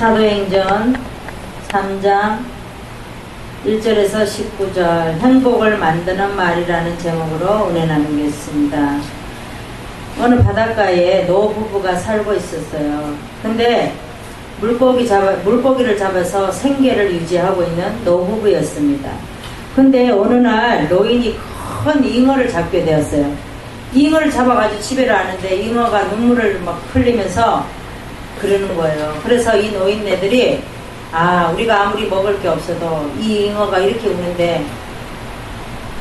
사도행전 3장 1절에서 19절 행복을 만드는 말이라는 제목으로 은혜 나누겠습니다. 어느 바닷가에 노부부가 살고 있었어요. 근데 물고기를 잡아서 생계를 유지하고 있는 노부부였습니다. 근데 어느 날 노인이 큰 잉어를 잡게 되었어요. 잉어를 잡아가지고 집에 왔는데 잉어가 눈물을 막 흘리면서 그러는 거예요. 그래서 이 노인네들이 우리가 아무리 먹을 게 없어도 이 잉어가 이렇게 우는데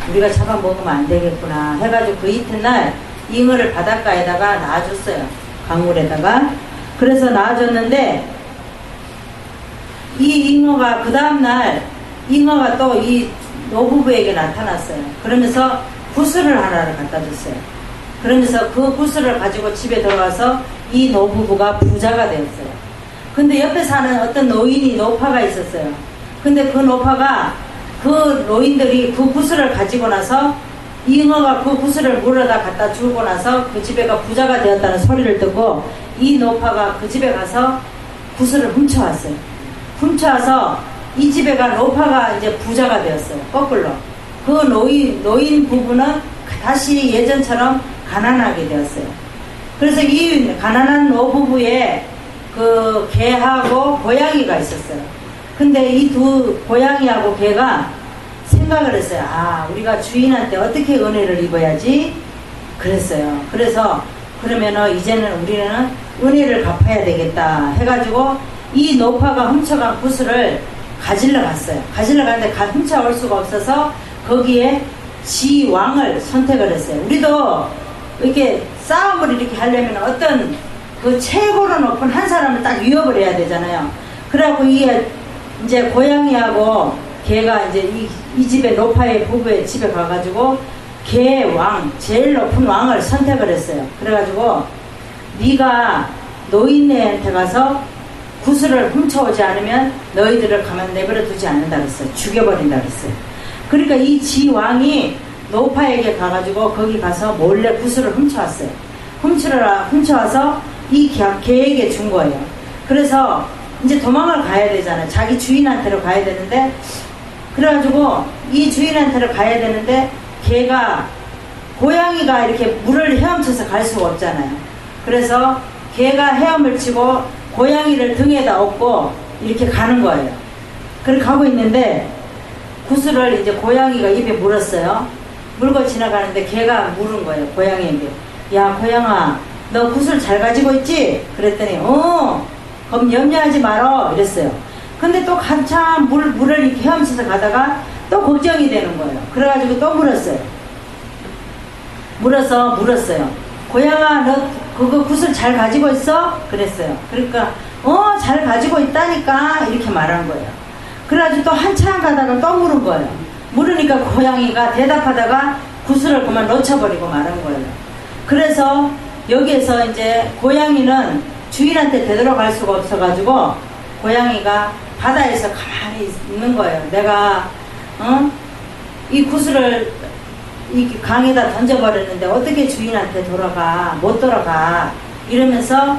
우리가 잡아 먹으면 안 되겠구나 해가지고 그 이튿날 잉어를 바닷가에다가 놔줬어요. 강물에다가. 그래서 놔줬는데 이 잉어가 그 다음날 잉어가 또 이 노부부에게 나타났어요. 그러면서 구슬을 하나를 갖다 줬어요. 그러면서 그 구슬을 가지고 집에 들어와서 이 노부부가 부자가 되었어요. 근데 옆에 사는 어떤 노파가 있었어요. 근데 그 노파가 그 노인들이 그 구슬을 가지고 나서 잉어가 그 구슬을 물어다 갖다 주고 나서 그 집에가 부자가 되었다는 소리를 듣고 이 노파가 그 집에 가서 구슬을 훔쳐왔어요. 훔쳐와서 이 집에가 노파가 이제 부자가 되었어요. 거꾸로. 그 노인 부부는 다시 예전처럼 가난하게 되었어요. 그래서 이 가난한 노부부의 그 개하고 고양이가 있었어요. 근데 이 두 고양이하고 개가 생각을 했어요. 우리가 주인한테 어떻게 은혜를 입어야지? 그랬어요. 그래서 그러면은 이제는 우리는 은혜를 갚아야 되겠다 해가지고 이 노파가 훔쳐간 구슬을 가지러 갔어요. 가지러 갔는데 훔쳐올 수가 없어서 거기에 지왕을 선택을 했어요. 우리도 이렇게 싸움을 이렇게 하려면 어떤 그 최고로 높은 한 사람을 딱 위협을 해야 되잖아요. 그래갖고 이제 고양이하고 개가 이제 이 집에 노파의 부부의 집에 가가지고 개 왕, 제일 높은 왕을 선택을 했어요. 그래가지고 네가 노인네한테 가서 구슬을 훔쳐오지 않으면 너희들을 가만 내버려 두지 않는다 그랬어요. 죽여버린다 그랬어요. 그러니까 이 지왕이 노파에게 가가지고 거기 가서 몰래 구슬을 훔쳐왔어요. 훔쳐와서 이 개에게 준 거예요. 그래서 이제 도망을 가야 되잖아요. 자기 주인한테로 가야 되는데, 그래가지고 이 주인한테로 가야 되는데 개가 고양이가 이렇게 물을 헤엄쳐서 갈 수가 없잖아요. 그래서 개가 헤엄을 치고 고양이를 등에다 업고 이렇게 가는 거예요. 그렇게 가고 있는데 구슬을 이제 고양이가 입에 물었어요. 물고 지나가는데 개가 물은 거예요. 고양이에게. 야, 고양아, 너 구슬 잘 가지고 있지? 그랬더니 그럼 염려하지 말어 이랬어요. 근데 또 한참 물을 이렇게 헤엄쳐서 가다가 또 걱정이 되는 거예요. 그래가지고 또 물었어요. 물었어요. 고양아, 너 그거 구슬 잘 가지고 있어? 그랬어요. 그러니까 잘 가지고 있다니까 이렇게 말한 거예요. 그래가지고 또 한참 가다가 또 물은 거예요. 물으니까 고양이가 대답하다가 구슬을 그만 놓쳐버리고 말한 거예요. 그래서 여기에서 이제 고양이는 주인한테 되돌아갈 수가 없어가지고 고양이가 바다에서 가만히 있는 거예요. 내가 이 구슬을 이 강에다 던져버렸는데 어떻게 주인한테 못 돌아가 이러면서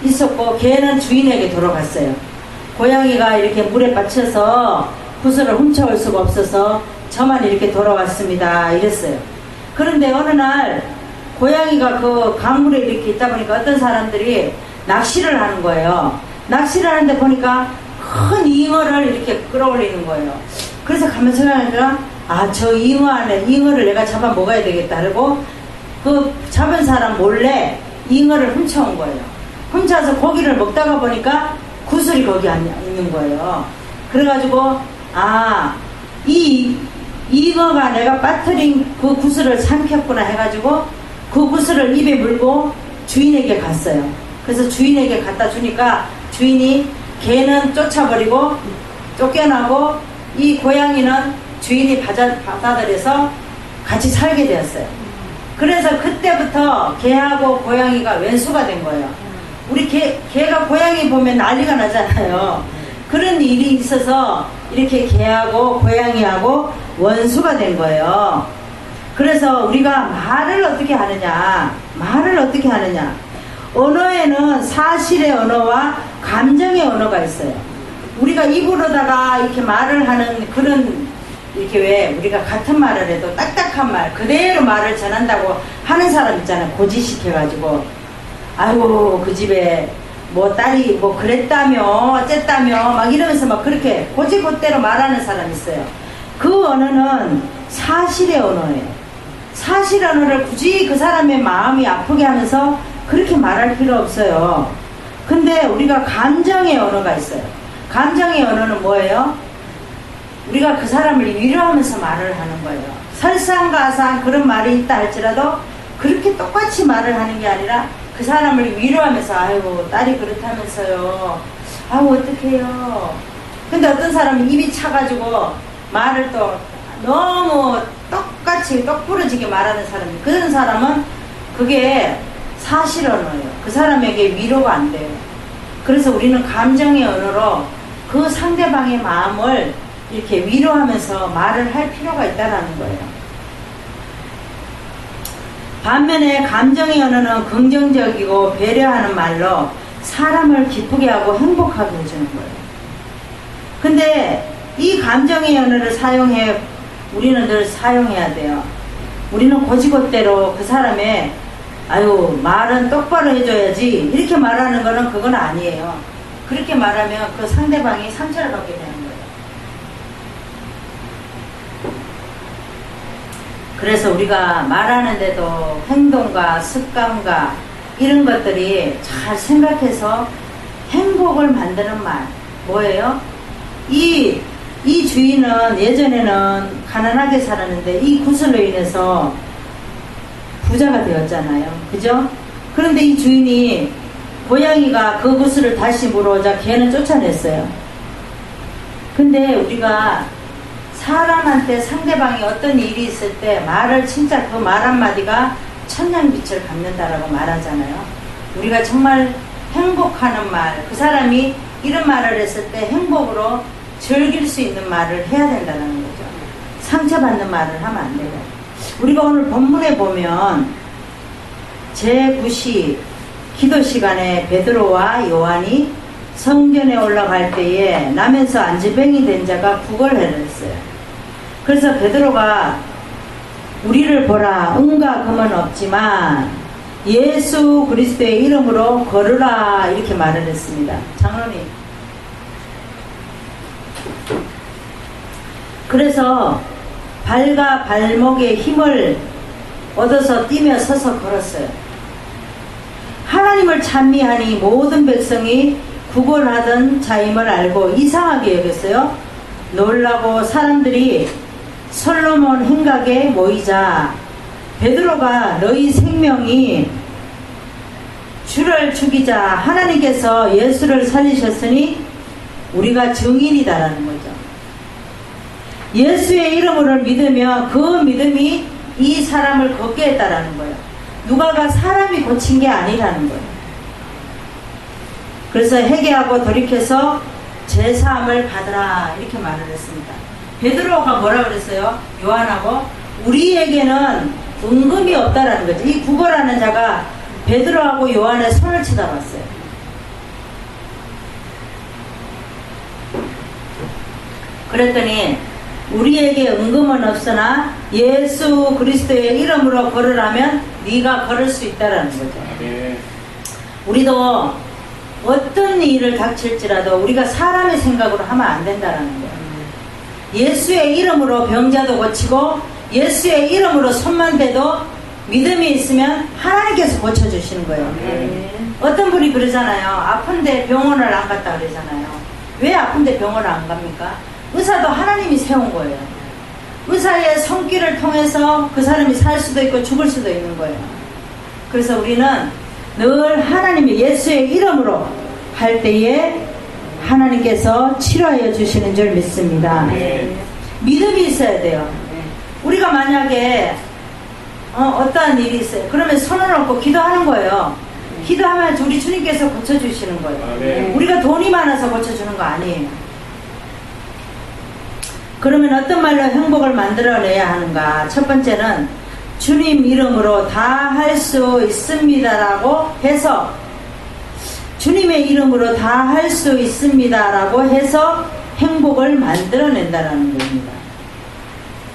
있었고, 개는 주인에게 돌아갔어요. 고양이가 이렇게 물에 빠쳐서 구슬을 훔쳐올 수가 없어서 저만 이렇게 돌아왔습니다 이랬어요. 그런데 어느 날 고양이가 그 강물에 이렇게 있다 보니까 어떤 사람들이 낚시를 하는 거예요. 낚시를 하는데 보니까 큰 잉어를 이렇게 끌어올리는 거예요. 그래서 가면서 생각하니까 저 잉어를 내가 잡아 먹어야 되겠다 하고 그 잡은 사람 몰래 잉어를 훔쳐온 거예요. 훔쳐서 고기를 먹다가 보니까 구슬이 거기 있는 거예요. 그래가지고 이 잉어가 내가 빠뜨린 그 구슬을 삼켰구나 해가지고 그 구슬을 입에 물고 주인에게 갔어요. 그래서 주인에게 갖다 주니까 주인이 개는 쫓아버리고 쫓겨나고 이 고양이는 주인이 받아들여서 같이 살게 되었어요. 그래서 그때부터 개하고 고양이가 왼수가 된 거예요. 우리 개가 고양이 보면 난리가 나잖아요. 그런 일이 있어서 이렇게 개하고 고양이하고 원수가 된 거예요. 그래서 우리가 말을 어떻게 하느냐. 언어에는 사실의 언어와 감정의 언어가 있어요. 우리가 입으로다가 이렇게 말을 하는 그런, 이렇게 왜 우리가 같은 말을 해도 딱딱한 말 그대로 말을 전한다고 하는 사람 있잖아요. 고지시켜가지고 아이고 그 집에 뭐 딸이 뭐 그랬다며 어쨌다며 막 이러면서 막 그렇게 고지곧대로 말하는 사람 있어요. 그 언어는 사실의 언어예요. 사실 언어를 굳이 그 사람의 마음이 아프게 하면서 그렇게 말할 필요 없어요. 근데 우리가 감정의 언어가 있어요. 감정의 언어는 뭐예요? 우리가 그 사람을 위로하면서 말을 하는 거예요. 설상가상 그런 말이 있다 할지라도 그렇게 똑같이 말을 하는 게 아니라 그 사람을 위로하면서 아이고 딸이 그렇다면서요. 아이고 어떡해요. 근데 어떤 사람은 입이 차가지고 말을 또 너무 똑같이 똑부러지게 말하는 사람이, 그런 사람은 그게 사실 언어예요. 그 사람에게 위로가 안 돼요. 그래서 우리는 감정의 언어로 그 상대방의 마음을 이렇게 위로하면서 말을 할 필요가 있다는 거예요. 반면에 감정의 언어는 긍정적이고 배려하는 말로 사람을 기쁘게 하고 행복하게 해주는 거예요. 근데 이 감정의 언어를 우리는 늘 사용해야 돼요. 우리는 고지곧대로 그 사람의 아유 말은 똑바로 해줘야지 이렇게 말하는 거는 그건 아니에요. 그렇게 말하면 그 상대방이 상처를 받게 되는 거예요. 그래서 우리가 말하는데도 행동과 습관과 이런 것들이 잘 생각해서 행복을 만드는 말 뭐예요? 이 주인은 예전에는 가난하게 살았는데 이 구슬로 인해서 부자가 되었잖아요. 그죠? 그런데 이 주인이 고양이가 그 구슬을 다시 물어오자 걔는 쫓아냈어요. 근데 우리가 사람한테 상대방이 어떤 일이 있을 때 말을 진짜 그 말 한마디가 천냥빛을 갖는다라고 말하잖아요. 우리가 정말 행복하는 말, 그 사람이 이런 말을 했을 때 행복으로 즐길 수 있는 말을 해야 된다는 거죠. 상처받는 말을 하면 안 돼요. 우리가 오늘 본문에 보면 제9시 기도 시간에 베드로와 요한이 성전에 올라갈 때에 나면서 안지병이 된 자가 구걸을 했어요. 그래서 베드로가 우리를 보라 은과 금은 없지만 예수 그리스도의 이름으로 걸으라 이렇게 말을 했습니다. 장로님. 그래서 발과 발목에 힘을 얻어서 뛰며 서서 걸었어요. 하나님을 찬미하니 모든 백성이 구걸하던 자임을 알고 이상하게 여겼어요. 놀라고 사람들이 솔로몬 행각에 모이자 베드로가 너희 생명이 주를 죽이자 하나님께서 예수를 살리셨으니 우리가 증인이다라는 거죠. 예수의 이름을 믿으며 그 믿음이 이 사람을 걷게 했다라는 거예요. 누가가 사람이 고친 게 아니라는 거예요. 그래서 회개하고 돌이켜서 제사함을 받으라 이렇게 말을 했습니다. 베드로가 뭐라 그랬어요? 요한하고 우리에게는 은금이 없다라는 거죠. 이 구걸하는 자가 베드로하고 요한의 손을 쳐다봤어요. 그랬더니 우리에게 은금은 없으나 예수 그리스도의 이름으로 걸으라면 네가 걸을 수 있다라는 거죠. 네. 우리도 어떤 일을 닥칠지라도 우리가 사람의 생각으로 하면 안 된다라는 거예요. 예수의 이름으로 병자도 고치고 예수의 이름으로 손만 대도 믿음이 있으면 하나님께서 고쳐주시는 거예요. 네. 어떤 분이 그러잖아요. 아픈데 병원을 안 갔다 그러잖아요. 왜 아픈데 병원을 안 갑니까? 의사도 하나님이 세운 거예요. 의사의 손길을 통해서 그 사람이 살 수도 있고 죽을 수도 있는 거예요. 그래서 우리는 늘 하나님의 예수의 이름으로 할 때에 하나님께서 치료하여 주시는 줄 믿습니다. 네. 믿음이 있어야 돼요. 우리가 만약에 어떠한 일이 있어요. 그러면 손을 얹고 기도하는 거예요. 기도하면 우리 주님께서 고쳐주시는 거예요. 네. 우리가 돈이 많아서 고쳐주는 거 아니에요. 그러면 어떤 말로 행복을 만들어내야 하는가? 첫 번째는 주님 이름으로 다 할 수 있습니다라고 해서 주님의 이름으로 다 할 수 있습니다 라고 해서 행복을 만들어낸다는 겁니다.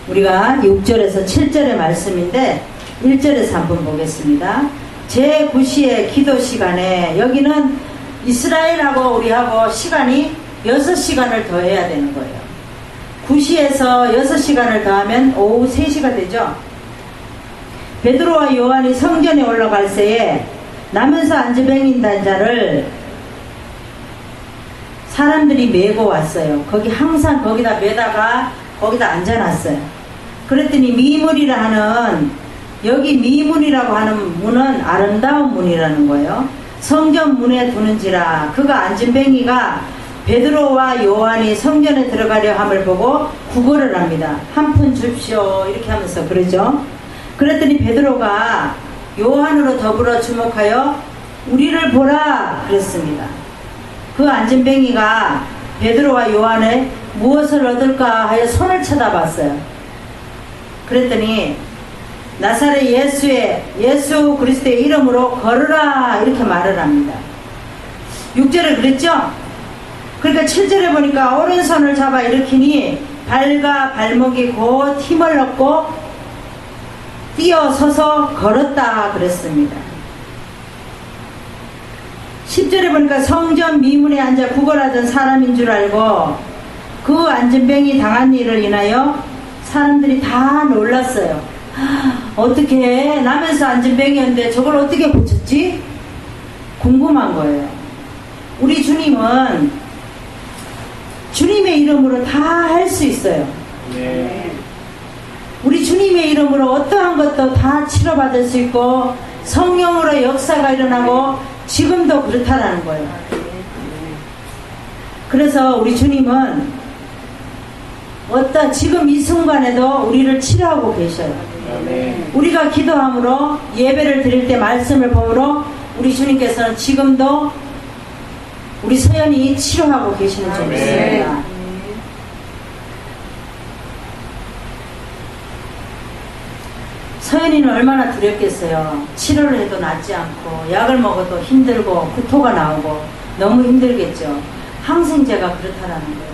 우리가 6절에서 7절의 말씀인데 1절에서 한번 보겠습니다. 제9시의 기도 시간에, 여기는 이스라엘하고 우리하고 시간이 6시간을 더해야 되는 거예요. 9시에서 6시간을 더하면 오후 3시가 되죠. 베드로와 요한이 성전에 올라갈 새에 나면서 안지뱅인 자를 사람들이 메고 왔어요. 거기 항상 거기다 메다가 거기다 앉아놨어요. 그랬더니 미문이라 하는, 여기 미문이라고 하는 문은 아름다운 문이라는 거예요. 성전 문에 두는지라. 그가 안진뱅이가 베드로와 요한이 성전에 들어가려 함을 보고 구걸을 합니다. 한 푼 줍시오 이렇게 하면서 그러죠. 그랬더니 베드로가 요한으로 더불어 주목하여 우리를 보라 그랬습니다. 그 안진뱅이가 베드로와 요한의 무엇을 얻을까 하여 손을 쳐다봤어요. 그랬더니 나사렛 예수 그리스도의 이름으로 걸으라 이렇게 말을 합니다. 6절에 그랬죠? 그러니까 7절에 보니까 오른손을 잡아 일으키니 발과 발목이 곧 힘을 얻고 뛰어서서 걸었다 그랬습니다. 10절에 보니까 성전 미문에 앉아 구걸하던 사람인 줄 알고 그 안진뱅이 당한 일을 인하여 사람들이 다 놀랐어요. 어떻게 나면서 안진뱅이였는데 저걸 어떻게 고쳤지? 궁금한 거예요. 우리 주님은 주님의 이름으로 다 할 수 있어요. 네. 우리 주님의 이름으로 어떠한 것도 다 치료받을 수 있고 성령으로 역사가 일어나고 지금도 그렇다라는 거예요. 그래서 우리 주님은 지금 이 순간에도 우리를 치료하고 계셔요. 우리가 기도함으로 예배를 드릴 때 말씀을 보므로 우리 주님께서는 지금도 우리 서연이 치료하고 계시는 줄 믿습니다. 서연이는 얼마나 두렵겠어요. 치료를 해도 낫지 않고 약을 먹어도 힘들고 구토가 나오고 너무 힘들겠죠. 항생제가 그렇다라는 거예요.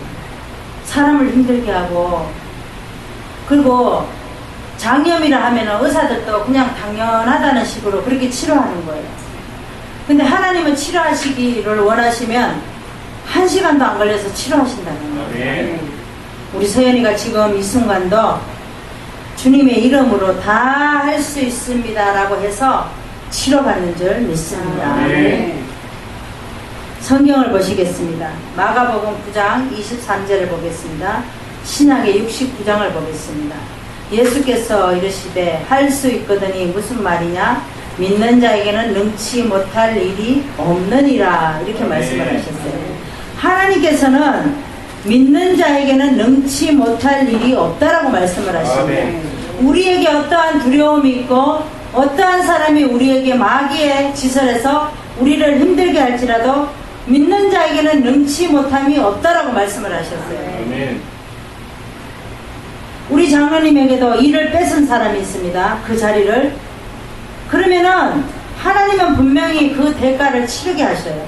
사람을 힘들게 하고, 그리고 장염이라 하면 의사들도 그냥 당연하다는 식으로 그렇게 치료하는 거예요. 근데 하나님은 치료하시기를 원하시면 1시간도 안 걸려서 치료하신다는 거예요. 우리 서연이가 지금 이 순간도 주님의 이름으로 다 할 수 있습니다 라고 해서 치료받는 줄 믿습니다. 성경을 보시겠습니다. 마가복음 9장 23절을 보겠습니다. 신약의 69장을 보겠습니다. 예수께서 이르시되 할 수 있거든이 무슨 말이냐? 믿는 자에게는 능치 못할 일이 없느니라 이렇게 말씀을 하셨어요. 하나님께서는 믿는 자에게는 능치 못할 일이 없다라고 말씀을 하십니다. 우리에게 어떠한 두려움이 있고 어떠한 사람이 우리에게 마귀의 지설에서 우리를 힘들게 할지라도 믿는 자에게는 능치 못함이 없다라고 말씀을 하셨어요. 우리 장로님에게도 일을 뺏은 사람이 있습니다. 그 자리를. 그러면은 하나님은 분명히 그 대가를 치르게 하셔요.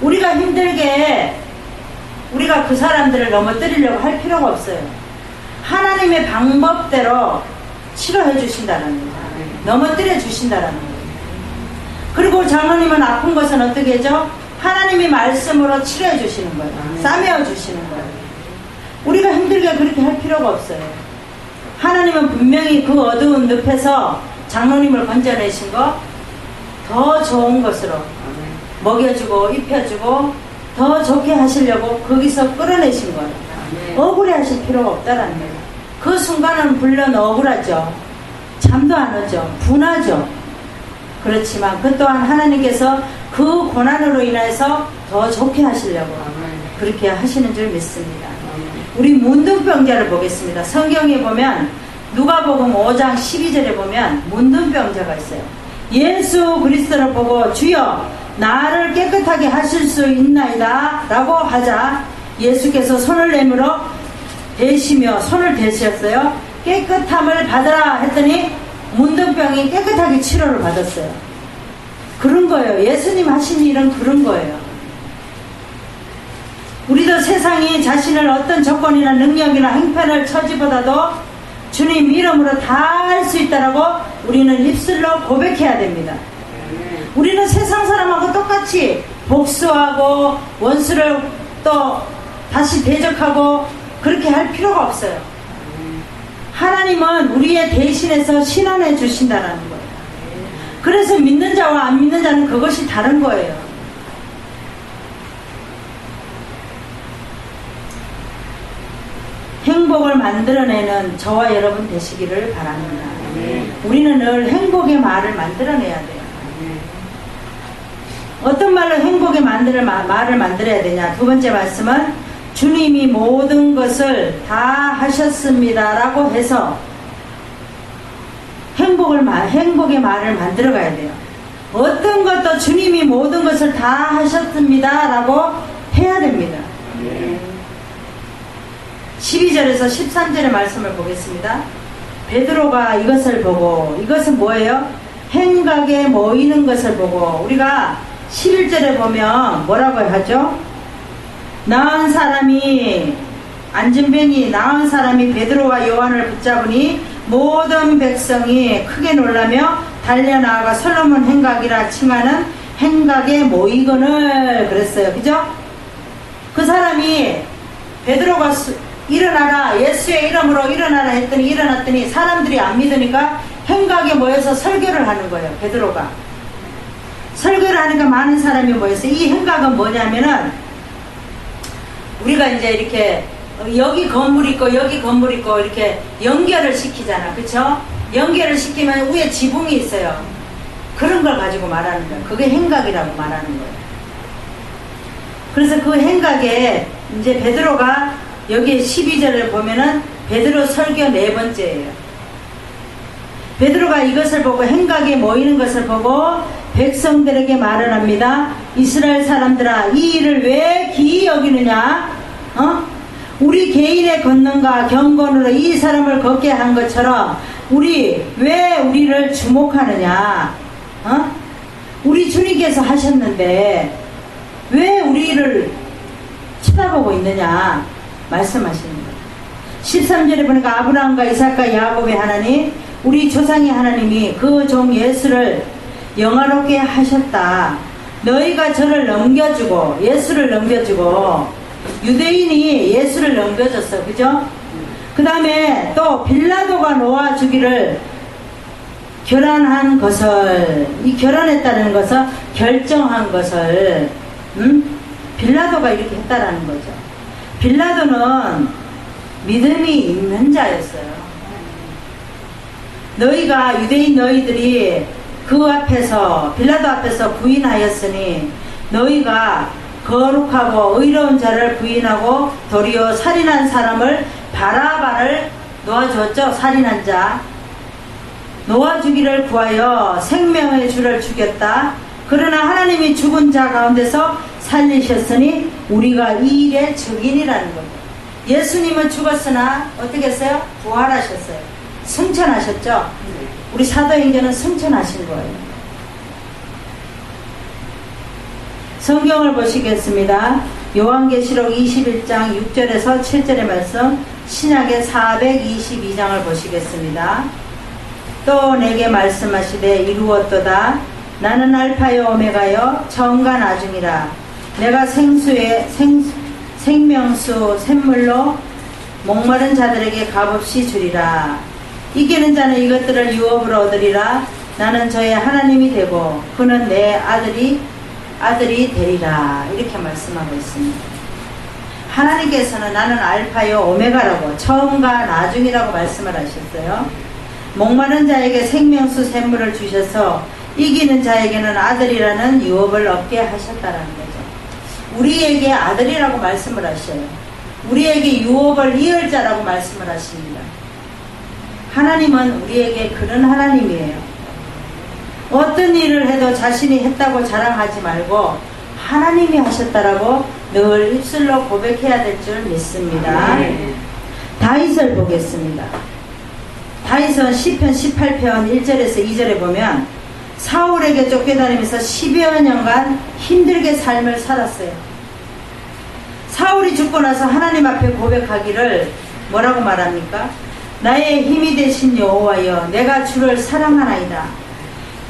우리가 힘들게 우리가 그 사람들을 넘어뜨리려고 할 필요가 없어요. 하나님의 방법대로 치료해 주신다는 거예요. 넘어뜨려 주신다는 거예요. 그리고 장로님은 아픈 것은 어떻게 하죠? 하나님이 말씀으로 치료해 주시는 거예요. 싸매어 주시는 거예요. 우리가 힘들게 그렇게 할 필요가 없어요. 하나님은 분명히 그 어두운 늪에서 장로님을 건져내신 거 더 좋은 것으로 먹여주고 입혀주고 더 좋게 하시려고 거기서 끌어내신 거예요. 억울해 하실 필요가 없다라는 거예요. 그 순간은 물론 억울하죠. 잠도 안 오죠. 분하죠. 그렇지만 그 또한 하나님께서 그 고난으로 인해서 더 좋게 하시려고 그렇게 하시는 줄 믿습니다. 우리 문둥병자를 보겠습니다. 성경에 보면 누가복음 5장 12절에 보면 문둥병자가 있어요. 예수 그리스도를 보고 주여 나를 깨끗하게 하실 수 있나이다 라고 하자 예수께서 손을 내밀어 대시며 손을 대셨어요. 깨끗함을 받으라 했더니 문둥병이 깨끗하게 치료를 받았어요. 그런 거예요. 예수님 하신 일은 그런 거예요. 우리도 세상이 자신을 어떤 조건이나 능력이나 행편을 처지보다도 주님 이름으로 다 할 수 있다라고 우리는 입술로 고백해야 됩니다. 우리는 세상 사람하고 똑같이 복수하고 원수를 또 다시 대적하고 그렇게 할 필요가 없어요. 하나님은 우리의 대신해서 신원해 주신다는 거예요. 그래서 믿는 자와 안 믿는 자는 그것이 다른 거예요. 행복을 만들어내는 저와 여러분 되시기를 바랍니다. 우리는 늘 행복의 말을 만들어내야 돼요. 어떤 말로 행복의 말을 만들어야 되냐? 두 번째 말씀은 주님이 모든 것을 다 하셨습니다 라고 해서 행복의 말을 만들어 가야 돼요. 어떤 것도 주님이 모든 것을 다 하셨습니다 라고 해야 됩니다. 12절에서 13절의 말씀을 보겠습니다. 베드로가 이것을 보고, 이것은 뭐예요? 행각에 모이는 것을 보고, 우리가 11절에 보면 뭐라고 하죠? 나은 사람이, 안진뱅이 나은 사람이 베드로와 요한을 붙잡으니 모든 백성이 크게 놀라며 달려나가 솔로몬 행각이라 칭하는 행각에 모이거늘 그랬어요. 그죠? 그 사람이 베드로가 일어나라, 예수의 이름으로 일어나라 했더니 일어났더니 사람들이 안 믿으니까 행각에 모여서 설교를 하는 거예요. 베드로가 설교를 하니까 많은 사람이 모였어요. 이 행각은 뭐냐면은 우리가 이제 이렇게 여기 건물 있고 여기 건물 있고 이렇게 연결을 시키잖아. 그쵸? 연결을 시키면 위에 지붕이 있어요. 그런 걸 가지고 말하는 거예요. 그게 행각이라고 말하는 거예요. 그래서 그 행각에 이제 베드로가 여기 12절을 보면은 베드로 설교 네 번째예요. 베드로가 이것을 보고 행각에 모이는 것을 보고 백성들에게 말을 합니다. 이스라엘 사람들아, 이 일을 왜 기이 여기느냐? 우리 개인의 권능과 경건으로 이 사람을 걷게 한 것처럼 왜 우리를 주목하느냐? 우리 주님께서 하셨는데 왜 우리를 쳐다보고 있느냐? 말씀하십니다. 13절에 보니까 아브라함과 이삭과 야곱의 하나님, 우리 조상의 하나님이 그 종 예수를 영화롭게 하셨다. 너희가 저를 넘겨주고 예수를 넘겨주고 유대인이 예수를 넘겨줬어. 그죠? 그 다음에 또 빌라도가 놓아주기를 결혼한 것을, 이 결혼했다는 것을 결정한 것을 빌라도가 이렇게 했다라는 거죠. 빌라도는 믿음이 있는 자였어요. 너희가 유대인 너희들이 그 앞에서 빌라도 앞에서 부인하였으니 너희가 거룩하고 의로운 자를 부인하고 도리어 살인한 사람을 바라바를 놓아주었죠. 살인한 자 놓아주기를 구하여 생명의 주를 죽였다. 그러나 하나님이 죽은 자 가운데서 살리셨으니 우리가 이 일의 증인이라는 거예요. 예수님은 죽었으나 어떻게 했어요? 부활하셨어요. 승천하셨죠. 우리 사도행전은 승천하신 거예요. 성경을 보시겠습니다. 요한계시록 21장 6절에서 7절의 말씀, 신약의 422장을 보시겠습니다. 또 내게 말씀하시되 이루었도다. 나는 알파요 오메가요 처음과 나중이라. 내가 생명수 샘물로 목마른 자들에게 값없이 주리라. 이기는 자는 이것들을 유업으로 얻으리라. 나는 저의 하나님이 되고 그는 내 아들이 되리라. 이렇게 말씀하고 있습니다. 하나님께서는 나는 알파요 오메가라고 처음과 나중이라고 말씀을 하셨어요. 목마른 자에게 생명수 샘물을 주셔서 이기는 자에게는 아들이라는 유업을 얻게 하셨다라는 거죠. 우리에게 아들이라고 말씀을 하셔요. 우리에게 유업을 이을 자라고 말씀을 하십니다. 하나님은 우리에게 그런 하나님이에요. 어떤 일을 해도 자신이 했다고 자랑하지 말고 하나님이 하셨다라고 늘 입술로 고백해야 될 줄 믿습니다. 다윗을 보겠습니다. 다윗은 시편 18편 1절에서 2절에 보면 사울에게 쫓겨다니면서 10여 년간 힘들게 삶을 살았어요. 사울이 죽고 나서 하나님 앞에 고백하기를 뭐라고 말합니까? 나의 힘이 되신 여호와여, 내가 주를 사랑하나이다.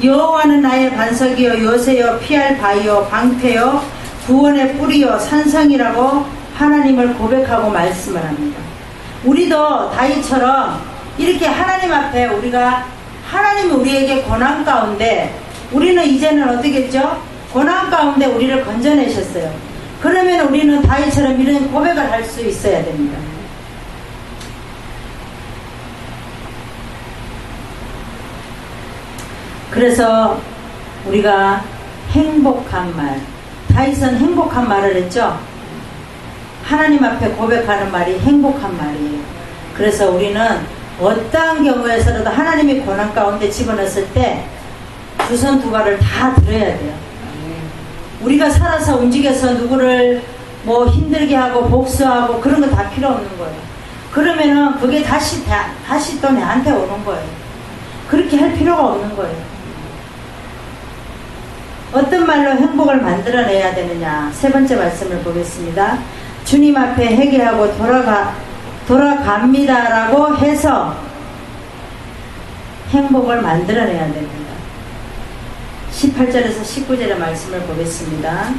여호와는 나의 반석이요 요새요 피할 바위요 방패요 구원의 뿌리요 산성이라고 하나님을 고백하고 말씀을 합니다. 우리도 다윗처럼 이렇게 하나님 앞에 우리가 하나님이 우리에게 고난 가운데 우리는 이제는 어떻게 했죠? 고난 가운데 우리를 건져내셨어요. 그러면 우리는 다윗처럼 이런 고백을 할 수 있어야 됩니다. 그래서 우리가 행복한 말, 다윗은 행복한 말을 했죠. 하나님 앞에 고백하는 말이 행복한 말이에요. 그래서 우리는 어떠한 경우에서라도 하나님이 고난 가운데 집어넣었을 때 두 손 두 발을 다 들어야 돼요. 우리가 살아서 움직여서 누구를 뭐 힘들게 하고 복수하고 그런 거 다 필요 없는 거예요. 그러면은 그게 다시 또 내한테 오는 거예요. 그렇게 할 필요가 없는 거예요. 어떤 말로 행복을 만들어내야 되느냐. 세 번째 말씀을 보겠습니다. 주님 앞에 회개하고 돌아갑니다라고 해서 행복을 만들어내야 됩니다. 18절에서 19절의 말씀을 보겠습니다.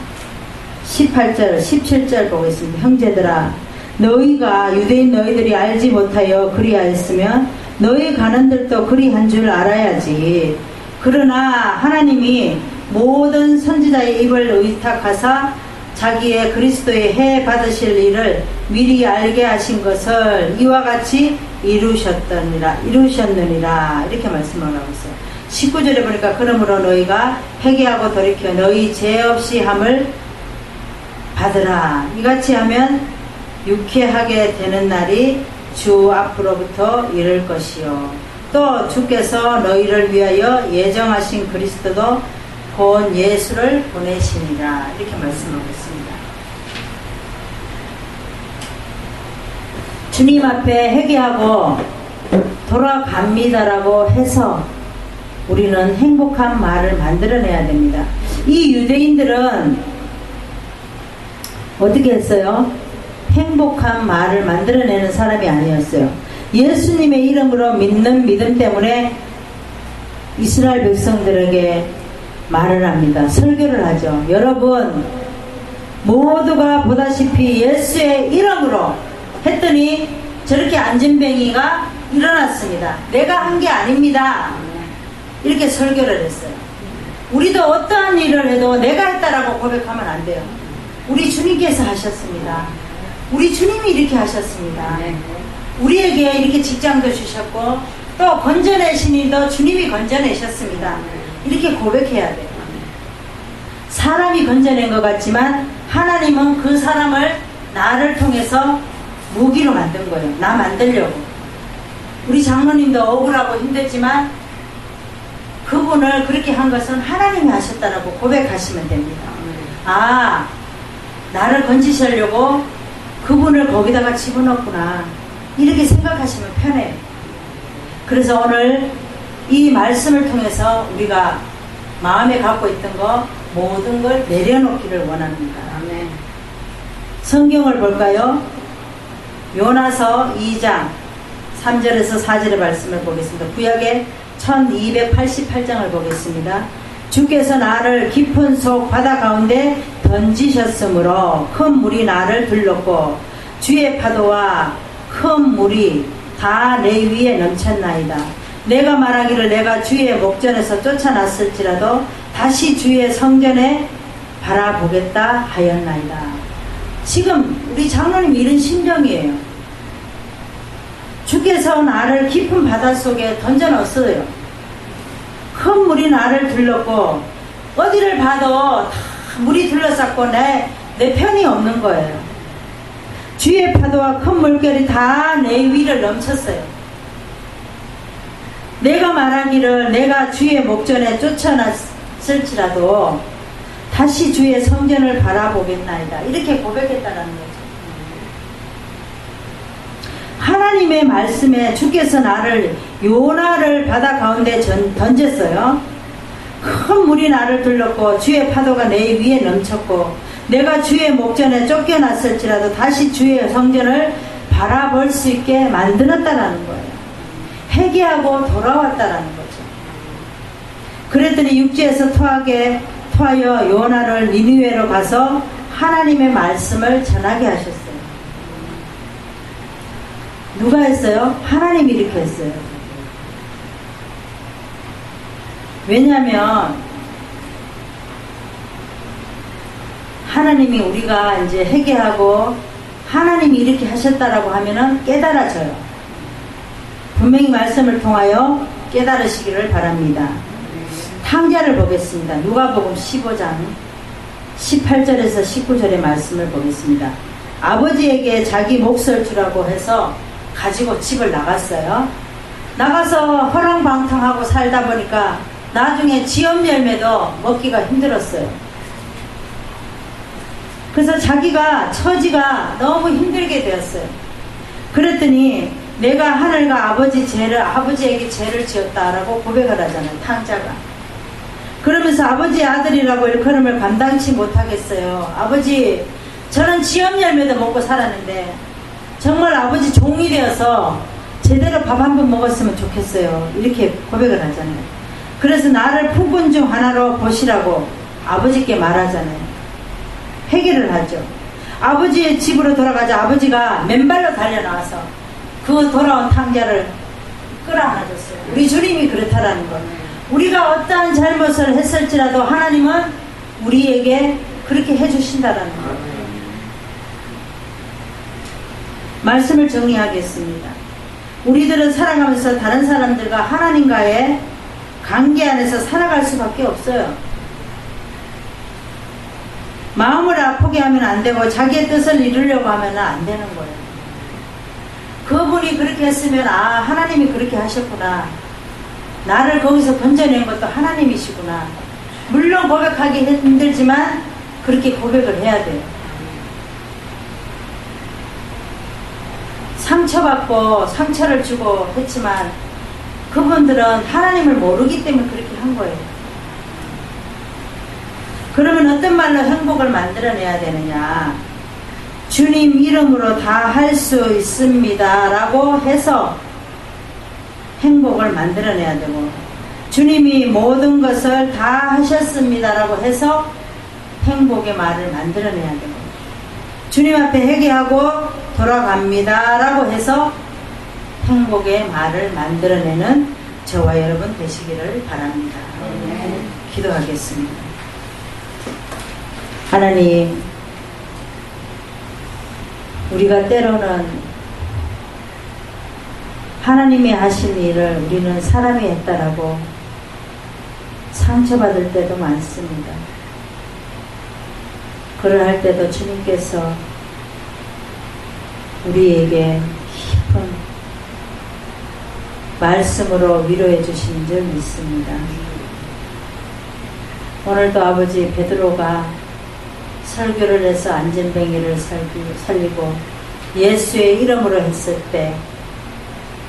18절, 17절 보겠습니다. 형제들아, 너희가 유대인 너희들이 알지 못하여 그리하였으면 너희 가는들도 그리한 줄 알아야지. 그러나 하나님이 모든 선지자의 입을 의탁하사 자기의 그리스도의 해 받으실 일을 미리 알게 하신 것을 이와 같이 이루셨느니라 이렇게 말씀을 하고 있어요. 19절에 보니까 그러므로 너희가 회개하고 돌이켜 너희 죄 없이 함을 받으라. 이같이 하면 유쾌하게 되는 날이 주 앞으로부터 이를 것이요. 또 주께서 너희를 위하여 예정하신 그리스도도 곧 예수를 보내시니라. 이렇게 말씀하고 있습니다. 주님 앞에 회개하고 돌아갑니다라고 해서 우리는 행복한 말을 만들어내야 됩니다. 이 유대인들은 어떻게 했어요? 행복한 말을 만들어내는 사람이 아니었어요. 예수님의 이름으로 믿는 믿음 때문에 이스라엘 백성들에게 말을 합니다. 설교를 하죠. 여러분 모두가 보다시피 예수의 이름으로 했더니 저렇게 안진뱅이가 일어났습니다. 내가 한 게 아닙니다. 이렇게 설교를 했어요. 우리도 어떠한 일을 해도 내가 했다라고 고백하면 안 돼요. 우리 주님께서 하셨습니다. 우리 주님이 이렇게 하셨습니다. 우리에게 이렇게 직장도 주셨고 또 건져내신 일도 주님이 건져내셨습니다. 이렇게 고백해야 돼요. 사람이 건져낸 것 같지만 하나님은 그 사람을 나를 통해서 무기로 만든 거예요. 나 만들려고. 우리 장로님도 억울하고 힘들지만 그분을 그렇게 한 것은 하나님이 하셨다라고 고백하시면 됩니다. 아, 나를 건지시려고 그분을 거기다가 집어넣구나. 이렇게 생각하시면 편해요. 그래서 오늘 이 말씀을 통해서 우리가 마음에 갖고 있던 거 모든 걸 내려놓기를 원합니다. 아멘. 성경을 볼까요? 요나서 2장 3절에서 4절의 말씀을 보겠습니다. 구약의 1288장을 보겠습니다. 주께서 나를 깊은 속 바다 가운데 던지셨으므로 큰 물이 나를 들렀고 주의 파도와 큰 물이 다 내 위에 넘쳤나이다. 내가 말하기를 내가 주의 목전에서 쫓아났을지라도 다시 주의 성전에 바라보겠다 하였나이다. 지금 우리 장로님 이런 심정이에요. 주께서 나를 깊은 바다 속에 던져넣었어요. 큰 물이 나를 들렀고 어디를 봐도 다 물이 둘러쌌고 내 편이 없는 거예요. 주의 파도와 큰 물결이 다 내 위를 넘쳤어요. 내가 말하기를 내가 주의 목전에 쫓아났을지라도 다시 주의 성전을 바라보겠나이다. 이렇게 고백했다라는 거죠. 하나님의 말씀에 주께서 나를 요나를 바다 가운데 던졌어요. 큰 물이 나를 둘렀고 주의 파도가 내 위에 넘쳤고 내가 주의 목전에 쫓겨났을지라도 다시 주의 성전을 바라볼 수 있게 만들었다라는 거예요. 회개하고 돌아왔다라는 거죠. 그랬더니 육지에서 토하여 요나를 니느웨로 가서 하나님의 말씀을 전하게 하셨어요. 누가 했어요? 하나님이 이렇게 했어요. 왜냐하면 하나님이 우리가 이제 회개하고 하나님이 이렇게 하셨다라고 하면은 깨달아져요. 분명히 말씀을 통하여 깨달으시기를 바랍니다. 탕자를 보겠습니다. 누가복음 15장 18절에서 19절의 말씀을 보겠습니다. 아버지에게 자기 몫을 주라고 해서 가지고 집을 나갔어요. 나가서 허랑방탕하고 살다 보니까 나중에 지업 열매도 먹기가 힘들었어요. 그래서 자기가 처지가 너무 힘들게 되었어요. 그랬더니 내가 하늘과 아버지에게 죄를 지었다라고 고백을 하잖아요. 탕자가. 그러면서 아버지의 아들이라고 일컬음을 감당치 못하겠어요. 아버지, 저는 지업 열매도 먹고 살았는데 정말 아버지 종이 되어서 제대로 밥 한 번 먹었으면 좋겠어요. 이렇게 고백을 하잖아요. 그래서 나를 품꾼 중 하나로 보시라고 아버지께 말하잖아요. 회개를 하죠. 아버지의 집으로 돌아가자 아버지가 맨발로 달려나와서 그 돌아온 탕자를 끌어안아줬어요. 우리 주님이 그렇다라는 것. 우리가 어떠한 잘못을 했을지라도 하나님은 우리에게 그렇게 해주신다라는 것. 말씀을 정리하겠습니다. 우리들은 살아가면서 다른 사람들과 하나님과의 관계 안에서 살아갈 수밖에 없어요. 마음을 아프게 하면 안 되고 자기의 뜻을 이루려고 하면 안 되는 거예요. 그분이 그렇게 했으면 하나님이 그렇게 하셨구나. 나를 거기서 건져낸 것도 하나님이시구나. 물론 고백하기 힘들지만 그렇게 고백을 해야 돼요. 상처받고 상처를 주고 했지만 그분들은 하나님을 모르기 때문에 그렇게 한 거예요. 그러면 어떤 말로 행복을 만들어내야 되느냐? 주님 이름으로 다 할 수 있습니다 라고 해서 행복을 만들어내야 되고, 주님이 모든 것을 다 하셨습니다 라고 해서 행복의 말을 만들어내야 되고, 주님 앞에 회개하고 돌아갑니다 라고 해서 행복의 말을 만들어내는 저와 여러분 되시기를 바랍니다. 기도하겠습니다. 하나님, 우리가 때로는 하나님이 하신 일을 우리는 사람이 했다라고 상처받을 때도 많습니다. 그러할 때도 주님께서 우리에게 깊은 말씀으로 위로해 주시는 줄 믿습니다. 오늘도 아버지 베드로가 설교를 해서 안전뱅이를 살리고 예수의 이름으로 했을 때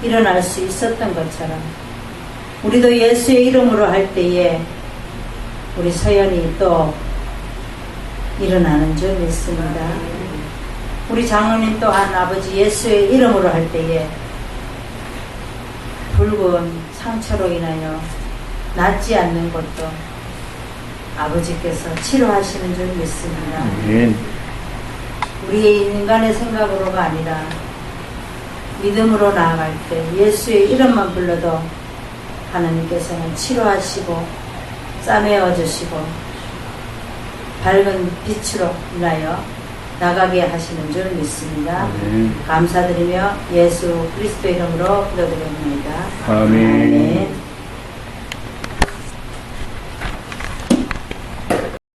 일어날 수 있었던 것처럼 우리도 예수의 이름으로 할 때에 우리 서연이 또 일어나는 줄 믿습니다. 우리 장로님 또한 아버지 예수의 이름으로 할 때에 붉은 상처로 인하여 낫지 않는 것도 아버지께서 치료하시는 줄 믿습니다. 우리의 인간의 생각으로가 아니라 믿음으로 나아갈 때 예수의 이름만 불러도 하나님께서는 치료하시고 싸매어 주시고 밝은 빛으로 인하여 나가게 하시는 줄 믿습니다. 감사드리며 예수 그리스도 이름으로 기도드립니다. 아멘.